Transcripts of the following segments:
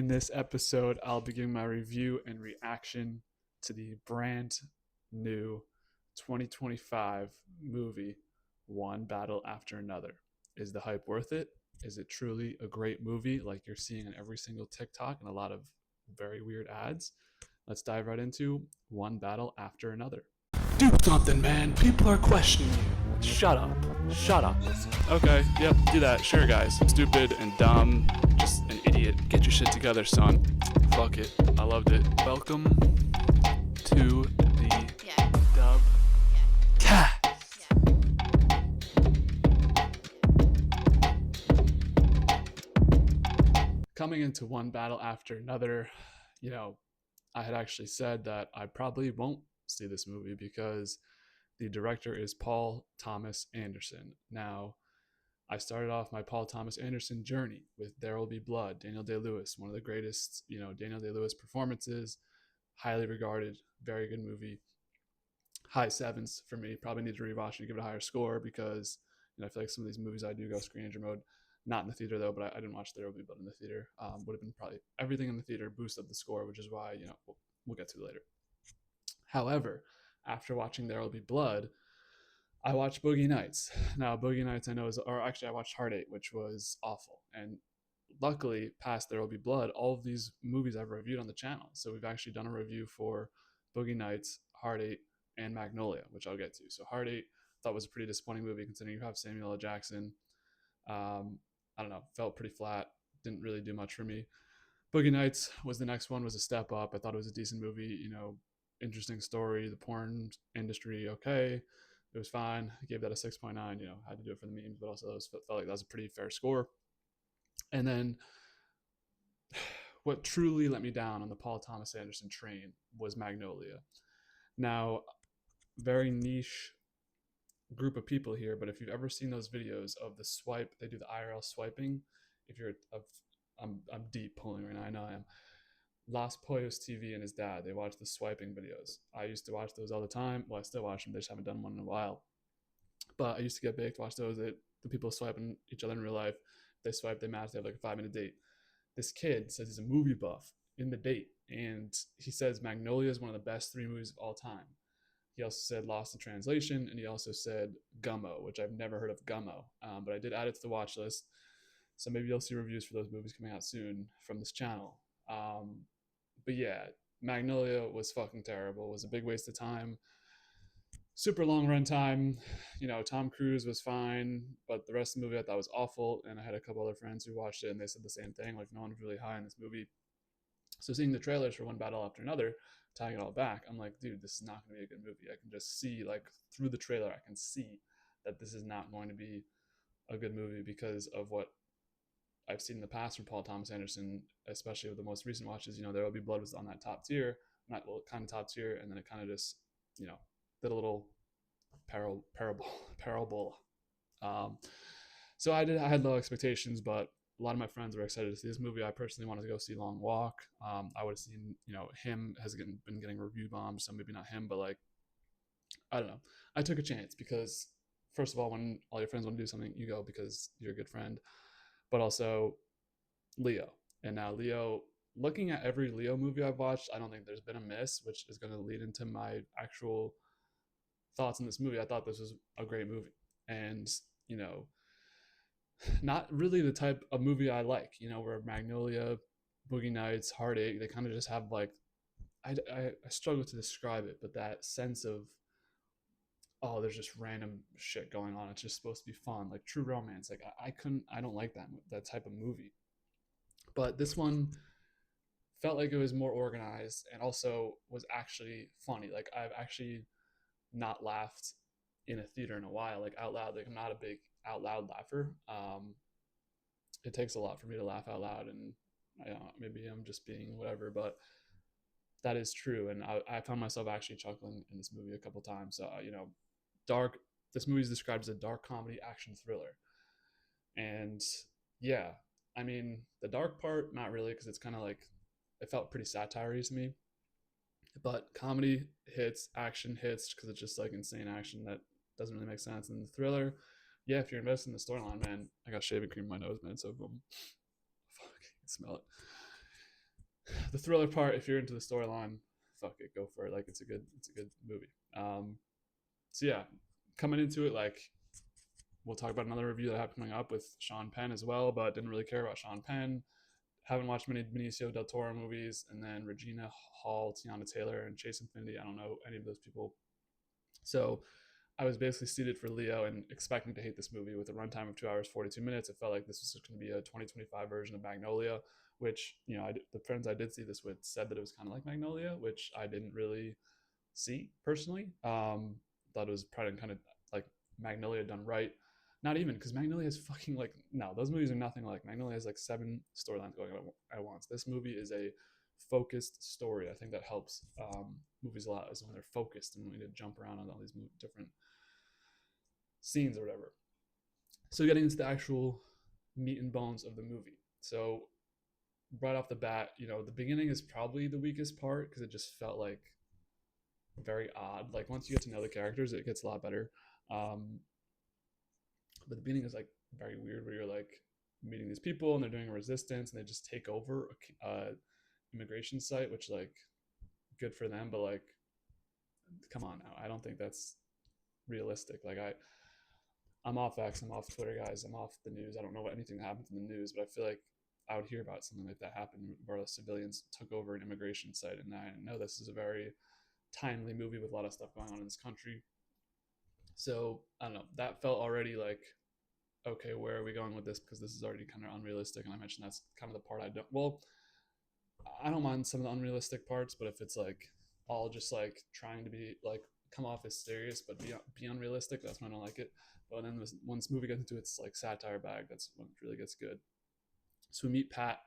In this episode, I'll be giving my review and reaction to the brand new 2025 movie, One Battle After Another. Is the hype worth it? Is it truly a great movie like you're seeing on every single TikTok and a lot of very weird ads? Let's dive right into One Battle After Another. Do something, man. People are questioning you. Shut up. Shut up. Okay, yep, do that. Sure, guys. I'm stupid and dumb, just an idiot. Get your shit together, son. Fuck it. I loved it. Welcome to the DubCast. Coming into One Battle After Another, I had actually said that I probably won't see this movie because the director is Paul Thomas Anderson. Now, I started off my Paul Thomas Anderson journey with There Will Be Blood, Daniel Day-Lewis, one of the greatest, Daniel Day-Lewis performances, highly regarded, very good movie. High sevens for me. Probably need to rewatch and give it a higher score because I feel like some of these movies I do go screen entry mode. Not in the theater though, but I didn't watch There Will Be Blood in the theater. Would have been probably everything in the theater boost up the score, which is why we'll get to it later. However, after watching There Will Be Blood, I watched Boogie Nights. Now, Boogie Nights I watched Heart 8, which was awful. And luckily, past There Will Be Blood, all of these movies I've reviewed on the channel. So we've actually done a review for Boogie Nights, Heart 8, and Magnolia, which I'll get to. So Heart 8, I thought was a pretty disappointing movie considering you have Samuel L. Jackson. I don't know, felt pretty flat. Didn't really do much for me. Boogie Nights was the next one, was a step up. I thought it was a decent movie, interesting story. The porn industry, okay. It was fine. I gave that a 6.9. Had to do it for the memes, but also felt like that was a pretty fair score. And then what truly let me down on the Paul Thomas Anderson train was Magnolia. Now, very niche group of people here, but if you've ever seen those videos of the swipe, they do the IRL swiping. If you're, I'm deep pulling right now. I know I am. Las Pollos TV and his dad, they watch the swiping videos. I used to watch those all the time. Well, I still watch them. They just haven't done one in a while. But I used to get baked, watch those. The people swiping each other in real life. They swipe, they match, they have like a 5-minute date. This kid says he's a movie buff in the date. And he says Magnolia is one of the best 3 movies of all time. He also said Lost in Translation, and he also said Gummo, which I've never heard of Gummo. But I did add it to the watch list. So maybe you'll see reviews for those movies coming out soon from this channel. But yeah, Magnolia was fucking terrible. It was a big waste of time. Super long run time. Tom Cruise was fine, but the rest of the movie I thought was awful. And I had a couple other friends who watched it and they said the same thing. Like, no one was really high in this movie. So seeing the trailers for One Battle After Another, tying it all back, I'm like, dude, this is not going to be a good movie. I can just see, like, through the trailer, I can see that this is not going to be a good movie because of what I've seen in the past from Paul Thomas Anderson, especially with the most recent watches. There Will Be Blood was on that top tier, not well, kind of top tier, and then it kind of just, did a little parabola. So I had low expectations, but a lot of my friends were excited to see this movie. I personally wanted to go see Long Walk. I would have seen, him has been getting review bombs, so maybe not him, but like, I don't know. I took a chance because, first of all, when all your friends want to do something, you go because you're a good friend. But also Leo. And now Leo, looking at every Leo movie I've watched, I don't think there's been a miss, which is going to lead into my actual thoughts on this movie. I thought this was a great movie. And, not really the type of movie I like, where Magnolia, Boogie Nights, Heart 8, they kind of just have like, I struggle to describe it, but that sense of, oh, there's just random shit going on. It's just supposed to be fun, like True Romance. Like I don't like that type of movie. But this one felt like it was more organized and also was actually funny. Like I've actually not laughed in a theater in a while, like out loud. Like I'm not a big out loud laugher. It takes a lot for me to laugh out loud, and maybe I'm just being whatever, but that is true. And I found myself actually chuckling in this movie a couple times. Dark. This movie is described as a dark comedy action thriller, and yeah, I mean the dark part, not really, because it's kind of like it felt pretty satire-y to me. But comedy hits, action hits, because it's just like insane action that doesn't really make sense. And the thriller, yeah, if you're invested in the storyline, man, I got shaving cream in my nose, man. So fuck, I can smell it. the thriller part, if you're into the storyline, fuck it, go for it. Like it's a good movie. So yeah, coming into it, like we'll talk about another review that I have coming up with Sean Penn as well, but didn't really care about Sean Penn. Haven't watched many Benicio del Toro movies, and then Regina Hall, Tiana Taylor, and Chase Infinity. I don't know any of those people. So I was basically seated for Leo and expecting to hate this movie with a runtime of 2 hours 42 minutes. It felt like this was going to be a 2025 version of Magnolia, which the friends I did see this with said that it was kind of like Magnolia, which I didn't really see personally. Thought it was probably kind of like Magnolia done right. Not even because Magnolia is fucking like no, those movies are nothing like Magnolia has like 7 storylines going on at once. This movie is a focused story. I think that helps movies a lot is when they're focused and when you jump around on all these different scenes or whatever. So getting into the actual meat and bones of the movie. So right off the bat, the beginning is probably the weakest part because it just felt like very odd. Like once you get to know the characters, it gets a lot better. But the beginning is like very weird, where you're like meeting these people and they're doing a resistance and they just take over a immigration site, which like good for them, but like come on now, I don't think that's realistic. Like I'm off X, I'm off Twitter, guys, I'm off the news. I don't know what anything that happens in the news, but I feel like I would hear about something like that happen where the civilians took over an immigration site. And I know this is a very timely movie with a lot of stuff going on in this country. So I don't know. That felt already like, okay, where are we going with this? Because this is already kind of unrealistic. And I mentioned that's kind of the part I don't. Well, I don't mind some of the unrealistic parts, but if it's like all just like trying to be like come off as serious but be unrealistic, that's when I don't like it. But then once movie gets into its like satire bag, that's when it really gets good. So we meet Pat,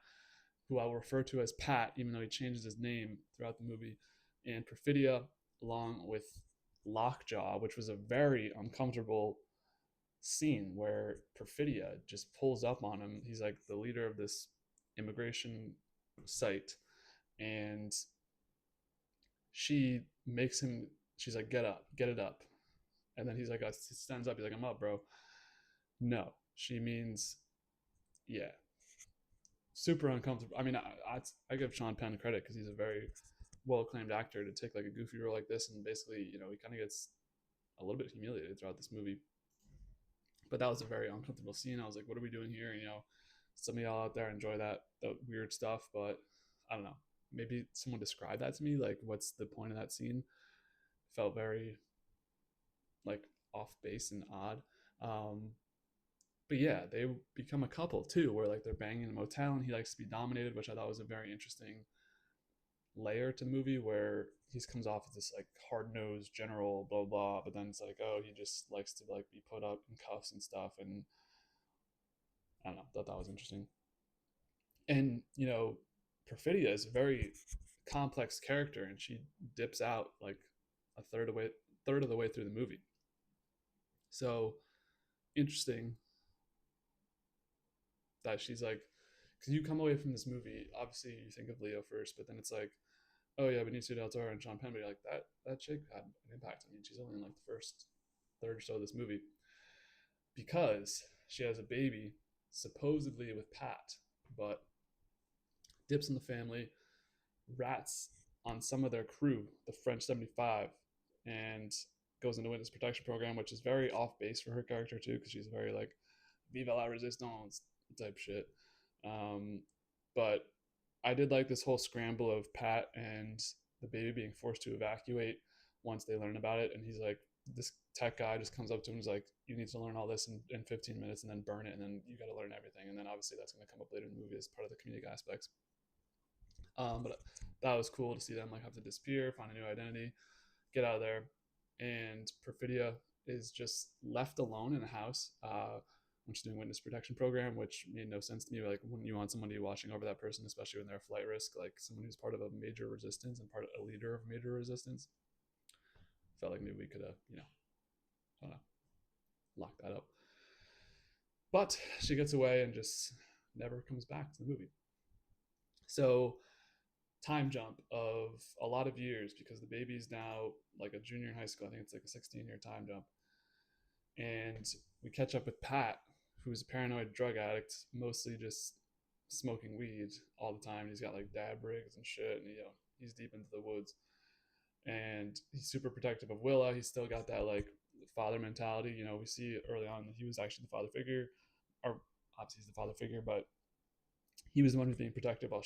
who I will refer to as Pat, even though he changes his name throughout the movie, and Perfidia, along with Lockjaw, which was a very uncomfortable scene where Perfidia just pulls up on him. He's like the leader of this immigration site, and she makes him. She's like, "Get up, get it up," and then he's like, he stands up. He's like, "I'm up, bro." No, she means, yeah, super uncomfortable. I mean, I give Sean Penn credit because he's a very well acclaimed actor to take like a goofy role like this, and basically, he kind of gets a little bit humiliated throughout this movie. But that was a very uncomfortable scene. I was like, what are we doing here? Some of y'all out there enjoy that weird stuff, but I don't know. Maybe someone describe that to me. Like, what's the point of that scene? It felt very like off base and odd. Um, but yeah, they become a couple too, where like they're banging in a motel and he likes to be dominated, which I thought was a very interesting layer to the movie where he comes off as this like hard-nosed general blah blah, but then it's like, oh, he just likes to like be put up in cuffs and stuff. And I don't know, thought that was interesting. And Perfidia is a very complex character, and she dips out like a third of the way through the movie. So interesting that she's like, because you come away from this movie, obviously you think of Leo first, but then it's like, oh yeah, Benicio del Toro and Sean Penn, but you're like, that chick had an impact on me. She's only in like the first third or so of this movie because she has a baby supposedly with Pat, but dips in the family, rats on some of their crew, the French 75, and goes into witness protection program, which is very off base for her character too, because she's very like "Vive la resistance" type shit. But I did like this whole scramble of Pat and the baby being forced to evacuate once they learn about it, and he's like, this tech guy just comes up to him and is like, you need to learn all this in 15 minutes and then burn it, and then you got to learn everything. And then obviously that's going to come up later in the movie as part of the comedic aspects. But that was cool to see them like have to disappear, find a new identity, get out of there. And Perfidia is just left alone in a house when she's doing witness protection program, which made no sense to me. Like, wouldn't you want somebody watching over that person, especially when they're a flight risk, like someone who's part of a major resistance and part of a leader of major resistance? Felt like maybe we could have, I don't know, locked that up. But she gets away and just never comes back to the movie. So time jump of a lot of years because the baby's now like a junior in high school. I think it's like a 16-year time jump. And we catch up with Pat, who's a paranoid drug addict, mostly just smoking weed all the time. He's got like dab rigs and shit, and he's deep into the woods, and he's super protective of Willa. He's still got that like father mentality. We see early on that he was actually the father figure, or obviously he's the father figure, but he was the one who's being protective while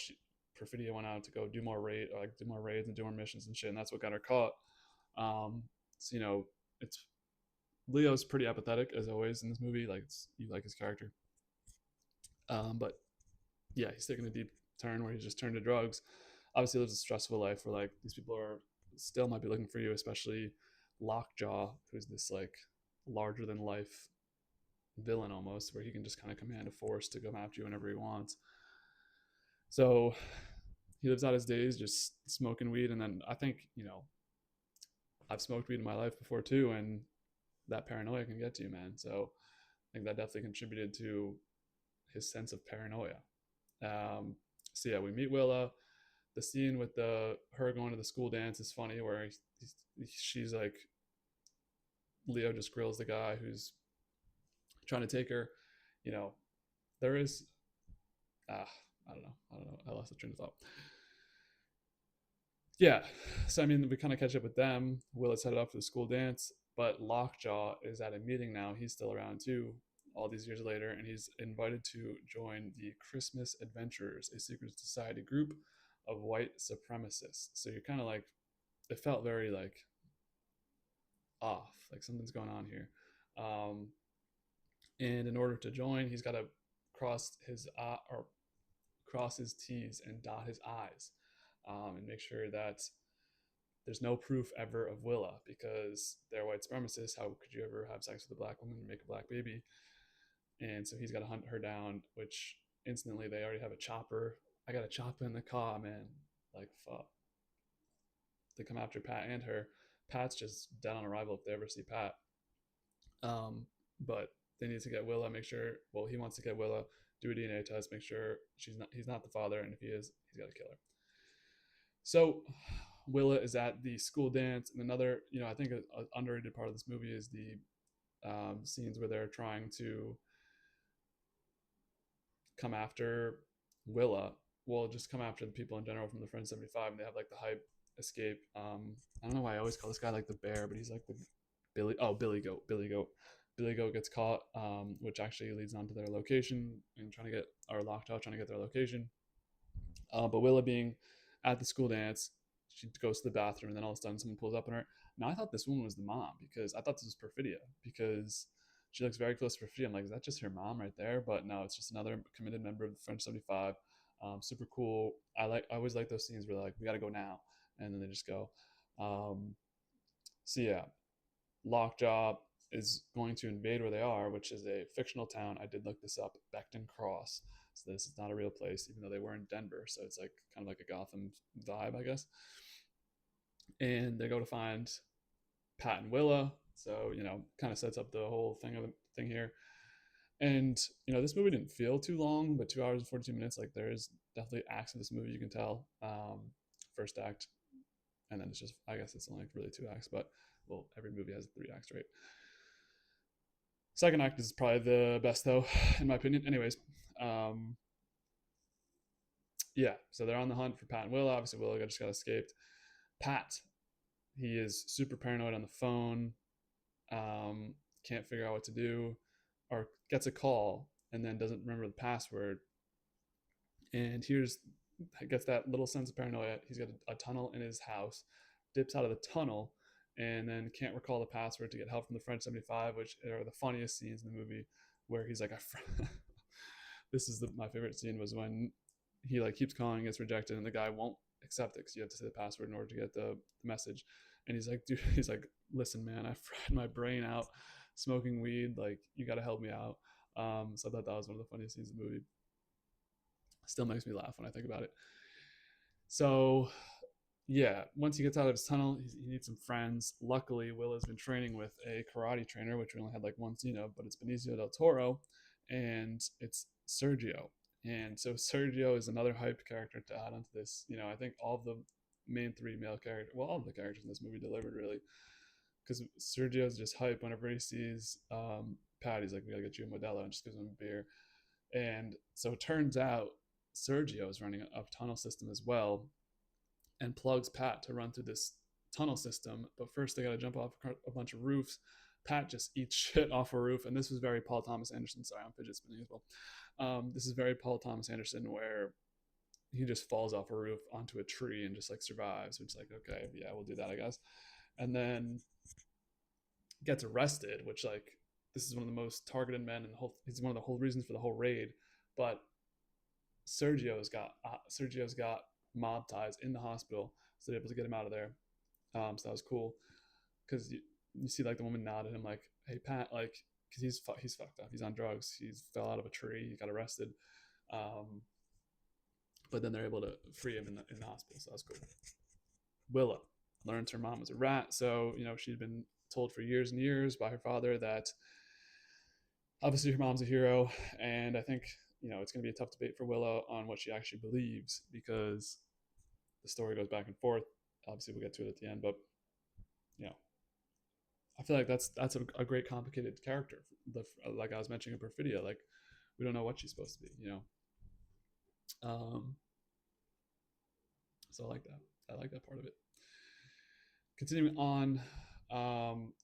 Perfidia went out to go do more do more raids and do more missions and shit, and that's what got her caught. Um, so it's Leo's pretty apathetic as always in this movie. Like you like his character, but yeah, he's taking a deep turn where he's just turned to drugs. Obviously, lives a stressful life where like these people are still might be looking for you, especially Lockjaw, who's this like larger than life villain almost, where he can just kind of command a force to come after you whenever he wants. So he lives out his days just smoking weed, and then I think I've smoked weed in my life before too, and that paranoia can get to you, man. So I think that definitely contributed to his sense of paranoia. So yeah, we meet Willa. The scene with her going to the school dance is funny, where she's like, Leo just grills the guy who's trying to take her. You know, there is, I don't know. I lost the train of thought. Yeah, so I mean, we kind of catch up with them. Willa's headed up for the school dance, but Lockjaw is at a meeting now. He's still around too, all these years later, and he's invited to join the Christmas Adventurers, a secret society group of white supremacists. So you're kind of like, it felt very like off, like something's going on here. Um, and in order to join, he's got to cross his T's and dot his I's, and make sure that there's no proof ever of Willa because they're white supremacists. How could you ever have sex with a black woman and make a black baby? And so he's got to hunt her down, which instantly they already have a chopper. I got a chopper in the car, man. Like, fuck. They come after Pat and her. Pat's just dead on arrival if they ever see Pat. But they need to get Willa, make sure, well, he wants to get Willa, do a DNA test, make sure he's not the father, and if he is, he's got to kill her. So Willa is at the school dance, and another, I think an underrated part of this movie is the scenes where they're trying to come after Willa. Well, just come after the people in general from the French 75, and they have like the hype escape. I don't know why I always call this guy like the bear, but he's like the Billy Goat. Billy Goat gets caught, which actually leads on to their location and trying to get our Lockjaw trying to get their location. But Willa being at the school dance, she goes to the bathroom, and then all of a sudden someone pulls up on her. Now I thought this woman was the mom because I thought this was Perfidia because she looks very close to Perfidia. I'm like, is that just her mom right there? But no, it's just another committed member of the French 75. Super cool. I always like those scenes where like we got to go now, and then they just go. So yeah, Lockjaw is going to invade where they are, which is a fictional town. I did look this up, Beckton Cross. So this is not a real place, even though they were in Denver. So it's like kind of like a Gotham vibe, I guess. And they go to find Pat and Willa. So kind of sets up the whole thing here. And this movie didn't feel too long, but 2 hours and 42 minutes. Like there's definitely acts of this movie you can tell. First act, and then it's just I guess it's only really 2 acts, but well, every movie has 3 acts, right? Second act is probably the best though, in my opinion. Anyways, yeah. So they're on the hunt for Pat and Willa. Obviously, Willa just got escaped. Pat, he is super paranoid on the phone. Can't figure out what to do, or gets a call and then doesn't remember the password. And gets that little sense of paranoia. He's got a tunnel in his house, dips out of the tunnel, and then can't recall the password to get help from the French 75, which are the funniest scenes in the movie, where he's like, this is my favorite scene was when he like keeps calling, gets rejected, and the guy won't accept it because you have to say the password in order to get the message. And he's like, dude, he's like, listen, man, I fried my brain out smoking weed. Like, you got to help me out. So I thought that was one of the funniest scenes in the movie. Still makes me laugh when I think about it. So yeah, once he gets out of his tunnel, he needs some friends. Luckily, Will has been training with a karate trainer, which we only had like one scene of, but it's Benicio del Toro, and it's Sergio. And so Sergio is another hyped character to add onto this. I think all of the main three male characters, well, all of the characters in this movie delivered really, because Sergio's just hype whenever he sees Pat. He's like, we gotta get you a Modelo, and just gives him a beer. And so it turns out Sergio is running a tunnel system as well, and plugs Pat to run through this tunnel system. But first, they got to jump off a bunch of roofs. Pat just eats shit off a roof, and this was very Paul Thomas Anderson. Sorry, I'm fidget spinning as well. This is very Paul Thomas Anderson, where he just falls off a roof onto a tree and just like survives. Which is like, okay, yeah, we'll do that, I guess. And then gets arrested, which like this is one of the most targeted men in the whole. He's one of the whole reasons for the whole raid, but Sergio's got mob ties in the hospital, so they're able to get him out of there. So that was cool because you see like the woman nod at him like, "Hey Pat," like because he's fucked up. He's on drugs. He's fell out of a tree. He got arrested. Um, but then they're able to free him in the hospital. So that's cool. Willa learns her mom was a rat, so she'd been told for years and years by her father that obviously her mom's a hero, and I think it's going to be a tough debate for Willow on what she actually believes because the story goes back and forth. Obviously, we'll get to it at the end, but I feel like that's a great complicated character. Like I was mentioning in Perfidia, like we don't know what she's supposed to be, Um, so I like that. I like that part of it. Continuing on,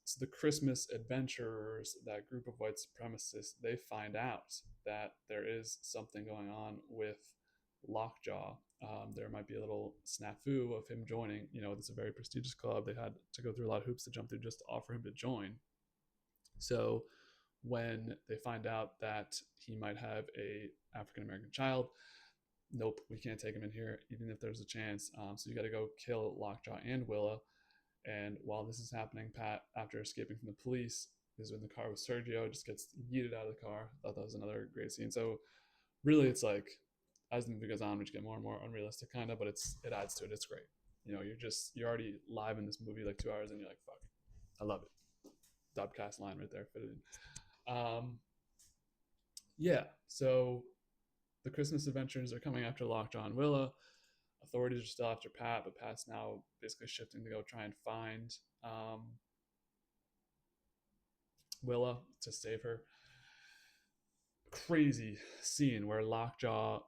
so the Christmas adventurers, that group of white supremacists, they find out that there is something going on with Lockjaw. There might be a little snafu of him joining. It's a very prestigious club. They had to go through a lot of hoops to jump through just to offer him to join. So when they find out that he might have a African American child, nope, we can't take him in here, even if there's a chance. So you got to go kill Lockjaw and Willa. And while this is happening, Pat, after escaping from the police, is in the car with Sergio, just gets yeeted out of the car. I thought that was another great scene. So really, it's like as the movie goes on, we just get more and more unrealistic, kind of, but it adds to it. It's great. You're already live in this movie like 2 hours, and you're like, fuck, I love it. DubCast line right there, fit it in. Yeah. So the Christmas adventures are coming after Lockjaw and Willa. Authorities are still after Pat, but Pat's now basically shifting to go try and find Willa to save her. Crazy scene where Lockjaw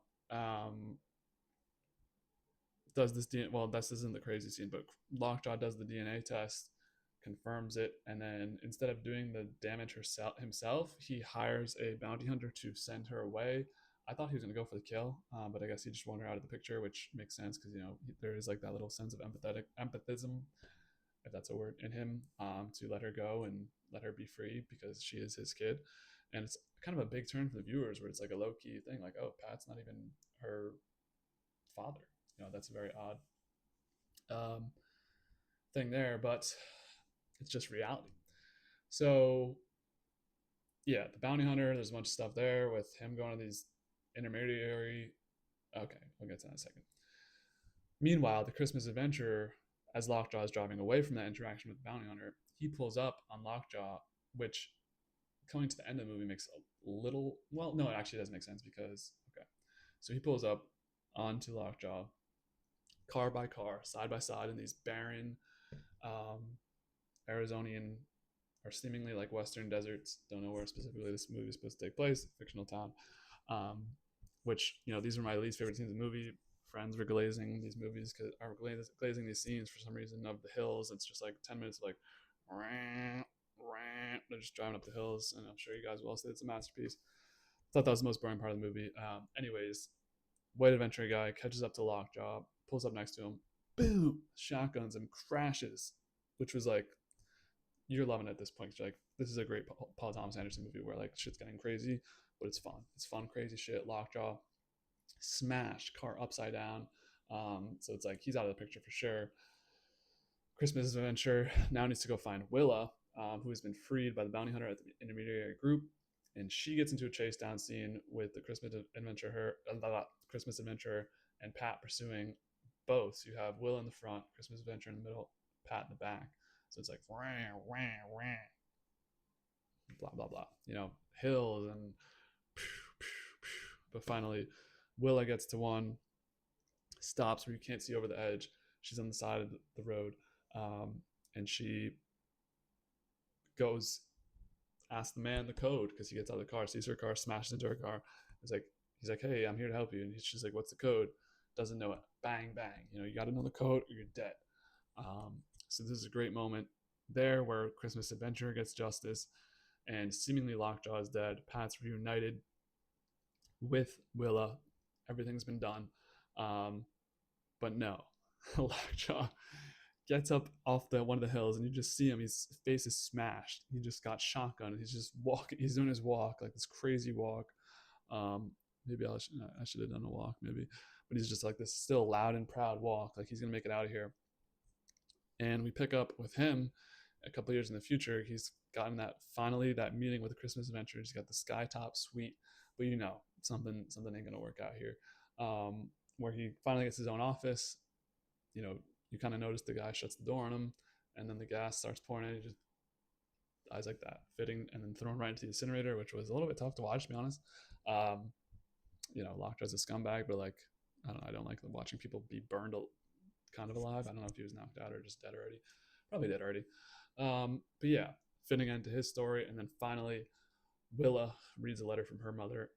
does this DNA. Well, this isn't the crazy scene, but Lockjaw does the DNA test, confirms it, and then instead of doing the damage himself, he hires a bounty hunter to send her away. I thought he was going to go for the kill, but I guess he just wanted her out of the picture, which makes sense because there is like that little sense of empathism, if that's a word, in him, to let her go and let her be free because she is his kid. And it's kind of a big turn for the viewers where it's like a low key thing, like, oh, Pat's not even her father. That's a very odd thing there, but it's just reality. So yeah, the bounty hunter, there's a bunch of stuff there with him going to these intermediary. Okay, we'll get to that in a second. Meanwhile, the Christmas adventurer, as Lockjaw is driving away from that interaction with the bounty hunter, he pulls up on Lockjaw, which coming to the end of the movie makes a little, well, no, it actually does make sense because, okay. So he pulls up onto Lockjaw, car by car, side by side in these barren Arizonian or seemingly like Western deserts. Don't know where specifically this movie is supposed to take place, fictional town. Which, these are my least favorite scenes in the movie. Friends were glazing these movies, glazing these scenes for some reason of the hills. It's just like 10 minutes of like, they're just driving up the hills, and I'm sure you guys will all say it's a masterpiece. Thought that was the most boring part of the movie. Anyways, white adventure guy catches up to Lockjaw, pulls up next to him, boom, shotguns him, crashes, which was like, you're loving it at this point. You're like, this is a great Paul Thomas Anderson movie where like shit's getting crazy, but it's fun. It's fun, crazy shit. Lockjaw, smash, car upside down. So it's like he's out of the picture for sure. Christmas adventure now needs to go find Willa, who has been freed by the bounty hunter at the intermediary group, and she gets into a chase down scene with the Christmas adventure and Pat pursuing both. So you have Will in the front, Christmas adventure in the middle, Pat in the back. So it's like wah, wah, wah, blah blah blah. Hills and but finally Willa gets to one, stops where you can't see over the edge. She's on the side of the road, and she goes, asks the man the code because he gets out of the car, sees her car, smashes into her car. He's He's like, hey, I'm here to help you. And she's like, what's the code? Doesn't know it. Bang, bang. You know, you got to know the code or you're dead. So this is a great moment there where Christmas Adventure gets justice and seemingly Lockjaw is dead. Pat's reunited with Willa. Everything's been done. Um, but no, Lockjaw gets up off the one of the hills and you just see him. His face is smashed. He just got shotgun. He's just walking. He's doing his walk, like this crazy walk. Um, maybe I should have done a walk, maybe. But he's just like this still loud and proud walk. Like he's going to make it out of here. And we pick up with him a couple years in the future. He's gotten that meeting with the Christmas Adventures. He's got the skytop suite, but you know something ain't gonna work out here. Where he finally gets his own office. You know, you kind of notice the guy shuts the door on him, and then the gas starts pouring in. He just dies like that, fitting, and then thrown right into the incinerator, which was a little bit tough to watch, to be honest. You know, Lockjaw's a scumbag, but like I don't like watching people be burned kind of alive. I don't know if he was knocked out or just dead already. Probably dead already. But yeah, fitting into his story. And then finally, Willa reads a letter from her mother.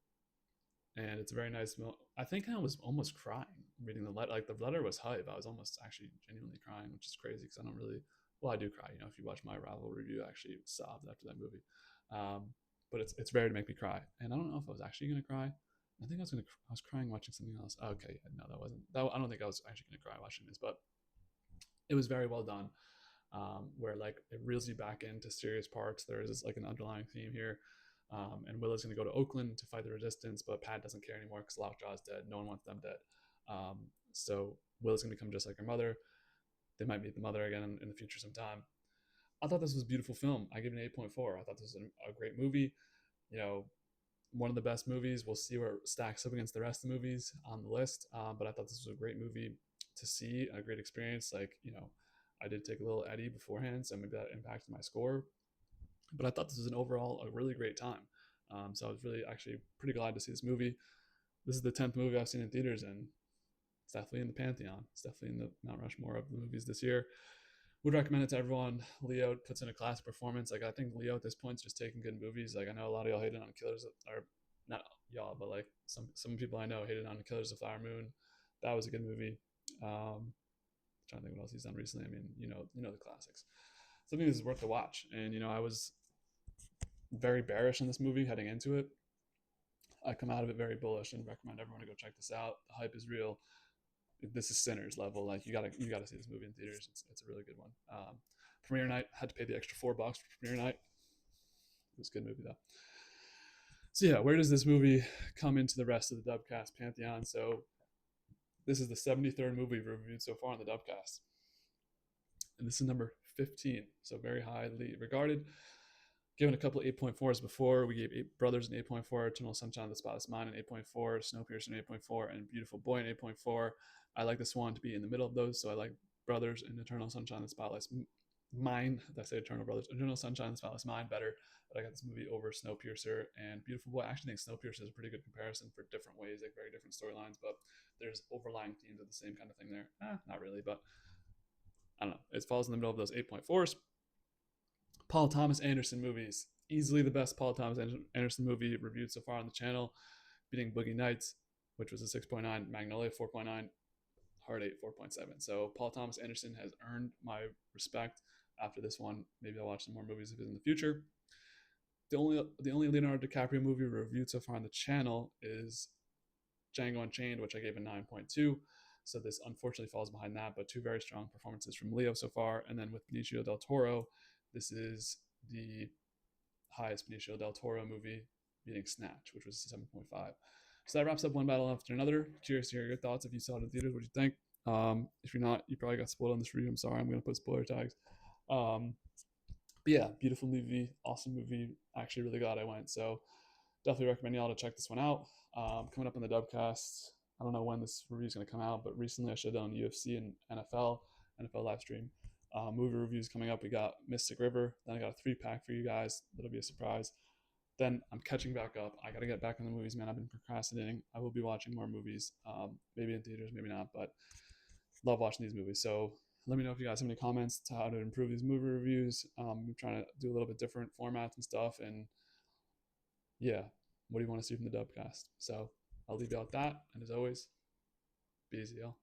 And it's a very nice. I think I was almost crying reading the letter. Like the letter was hype. I was almost actually genuinely crying, which is crazy because I don't really. Well, I do cry. You know, if you watch my Rival review, I actually sobbed after that movie. But it's rare to make me cry. And I don't know if I was actually gonna cry. I think I was crying watching something else. Okay, no, that wasn't. I don't think I was actually gonna cry watching this, but it was very well done. Where like it reels you back into serious parts. There is like an underlying theme here. And Willa's going to go to Oakland to fight the resistance, but Pat doesn't care anymore because Lockjaw is dead. No one wants them dead. So Willa's going to become just like her mother. They might meet the mother again in the future sometime. I thought this was a beautiful film. I give it an 8.4. I thought this was a great movie. You know, one of the best movies. We'll see where it stacks up against the rest of the movies on the list. But I thought this was a great movie to see, a great experience. Like, you know, I did take a little Eddie beforehand, so maybe that impacted my score. But I thought this was an overall a really great time. So I was really actually pretty glad to see this movie. This is the 10th movie I've seen in theaters, and it's definitely in the pantheon. It's definitely in the Mount Rushmore of the movies this year. Would recommend it to everyone. Leo puts in a classic performance. Like I think Leo at this point is just taking good movies. Like I know a lot of y'all hated on Killers, or not y'all, but like some people I know hated on Killers of Flower Moon. That was a good movie. Trying to think what else he's done recently. I mean, you know the classics. Something this is worth the watch. And you know, I was very bearish on this movie heading into it. I come out of it very bullish and recommend everyone to go check this out. The hype is real. This is Sinners level. Like you gotta see this movie in theaters. It's a really good one. Premiere night, had to pay the extra $4 for premiere night. It was a good movie though. So yeah, where does this movie come into the rest of the DubCast pantheon? So this is the 73rd movie we've reviewed so far on the DubCast, and this is number 15. So very highly regarded. Given a couple of 8.4s before, we gave Eight Brothers an 8.4, Eternal Sunshine of the Spotless Mind an 8.4, Snowpiercer an 8.4, and Beautiful Boy an 8.4. I like this one to be in the middle of those, so I like Brothers and Eternal Sunshine of the Spotless Mind. Did I say Eternal Brothers? Eternal Sunshine of the Spotless Mind better, but I got this movie over Snowpiercer and Beautiful Boy. I actually think Snowpiercer is a pretty good comparison for different ways, like very different storylines, but there's overlying themes of the same kind of thing there. Not really, but I don't know. It falls in the middle of those 8.4s. Paul Thomas Anderson movies. Easily the best Paul Thomas Anderson movie reviewed so far on the channel, beating Boogie Nights, which was a 6.9, Magnolia 4.9, Hard 8 4.7. So Paul Thomas Anderson has earned my respect after this one. Maybe I'll watch some more movies of his in the future. The only Leonardo DiCaprio movie reviewed so far on the channel is Django Unchained, which I gave a 9.2. So this unfortunately falls behind that, but two very strong performances from Leo so far. And then with Benicio del Toro, this is the highest Benicio del Toro movie, beating Snatch, which was 7.5. So that wraps up one battle after another. Curious to hear your thoughts. If you saw it in theaters, what do you think? If you're not, you probably got spoiled on this review. I'm sorry. I'm going to put spoiler tags. But yeah, beautiful movie, awesome movie. Actually, really glad I went. So definitely recommend y'all to check this one out. Coming up on the DubCast, I don't know when this review is going to come out, but recently I showed it on UFC and NFL live stream. Movie reviews coming up. We got Mystic River. Then I got a 3-pack for you guys. That'll be a surprise. Then I'm catching back up. I got to get back on the movies, man. I've been procrastinating. I will be watching more movies, maybe in theaters, maybe not, but love watching these movies. So let me know if you guys have any comments to how to improve these movie reviews. I'm trying to do a little bit different formats and stuff. And yeah, what do you want to see from the DubCast? So I'll leave you out with that. And as always, be easy, y'all.